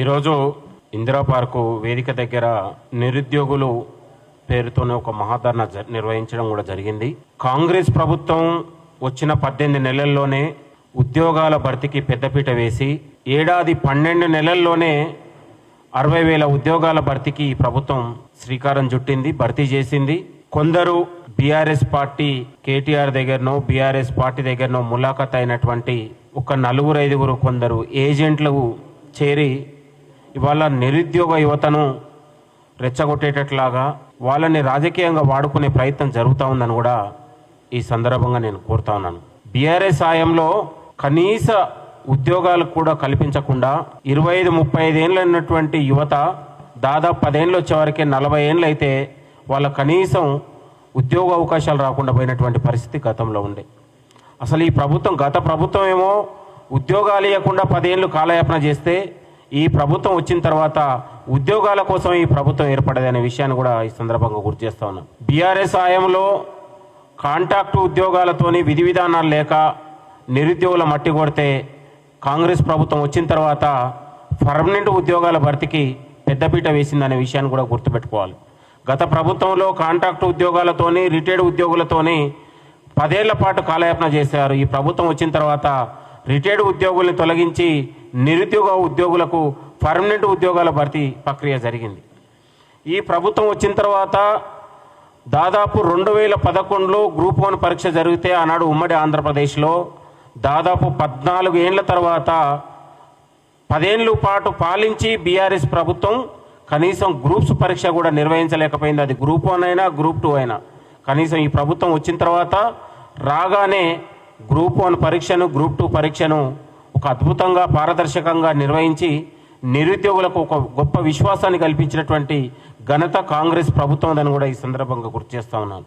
ఈరోజు ఇందిరా పార్కు వేదిక దగ్గర నిరుద్యోగులు పేరుతోనే ఒక మహాధర్నా నిర్వహించడం కూడా జరిగింది. కాంగ్రెస్ ప్రభుత్వం వచ్చిన 18 నెలల్లోనే ఉద్యోగాల భర్తీకి పెద్దపీట వేసి ఏడాది 12 నెలల్లోనే 60,000 ఉద్యోగాల భర్తీకి ఈ ప్రభుత్వం శ్రీకారం చుట్టింది, భర్తీ చేసింది. కొందరు బీఆర్ఎస్ పార్టీ కేటీఆర్ దగ్గరనో బీఆర్ఎస్ పార్టీ దగ్గరనో ములాఖత్ అయినటువంటి ఒక 4-5 కొందరు ఏజెంట్లు చేరి ఇవాళ నిరుద్యోగ యువతను రెచ్చగొట్టేటట్లాగా వాళ్ళని రాజకీయంగా వాడుకునే ప్రయత్నం జరుగుతూ ఉందని కూడా ఈ సందర్భంగా నేను కోరుతా ఉన్నాను. బీఆర్ఎస్ హయాంలో కనీస ఉద్యోగాలు కూడా కల్పించకుండా 25-35 ఏళ్ళు ఉన్నటువంటి యువత దాదాపు 10 ఏళ్ళు వచ్చేవరకే 40 ఏళ్ళు అయితే వాళ్ళ కనీసం ఉద్యోగ అవకాశాలు రాకుండా పోయినటువంటి పరిస్థితి గతంలో ఉండే. అసలు ఈ ప్రభుత్వం గత ప్రభుత్వం ఏమో ఉద్యోగాలు ఇవ్వకుండా 10 ఏళ్ళు కాలయాపన చేస్తే ఈ ప్రభుత్వం వచ్చిన తర్వాత ఉద్యోగాల కోసం ఈ ప్రభుత్వం ఏర్పడదనే విషయాన్ని కూడా ఈ సందర్భంగా గుర్తు చేస్తా ఉన్నాం. బీఆర్ఎస్ హయాంలో కాంట్రాక్టు ఉద్యోగాలతోని విధి విధానాలు లేక నిరుద్యోగుల మట్టి కొడితే కాంగ్రెస్ ప్రభుత్వం వచ్చిన తర్వాత పర్మనెంట్ ఉద్యోగాల భర్తీకి పెద్దపీట వేసిందనే విషయాన్ని కూడా గుర్తుపెట్టుకోవాలి. గత ప్రభుత్వంలో కాంట్రాక్టు ఉద్యోగాలతోని రిటైర్డ్ ఉద్యోగులతోని 10 ఏళ్ల పాటు కాలయాపన చేశారు. ఈ ప్రభుత్వం వచ్చిన తర్వాత రిటైర్డ్ ఉద్యోగుల్ని తొలగించి నిరుద్యోగ ఉద్యోగులకు పర్మనెంట్ ఉద్యోగాల భర్తీ ప్రక్రియ జరిగింది. ఈ ప్రభుత్వం వచ్చిన తర్వాత దాదాపు 2011లో గ్రూప్ 1 పరీక్ష జరిగితే ఆనాడు ఉమ్మడి ఆంధ్రప్రదేశ్లో దాదాపు 14 ఏళ్ల తర్వాత 10 ఏళ్ళ పాటు పాలించి బీఆర్ఎస్ ప్రభుత్వం కనీసం గ్రూప్స్ పరీక్ష కూడా నిర్వహించలేకపోయింది. అది గ్రూప్ 1 అయినా గ్రూప్ 2 అయినా. కనీసం ఈ ప్రభుత్వం వచ్చిన తర్వాత రాగానే గ్రూప్ 1 పరీక్షను గ్రూప్ 2 పరీక్షను ఒక అద్భుతంగా పారదర్శకంగా నిర్వహించి నిరుద్యోగులకు ఒక గొప్ప విశ్వాసాన్ని కల్పించినటువంటి ఘనత కాంగ్రెస్ ప్రభుత్వం అని కూడా ఈ సందర్భంగా గుర్తు చేస్తా ఉన్నాను.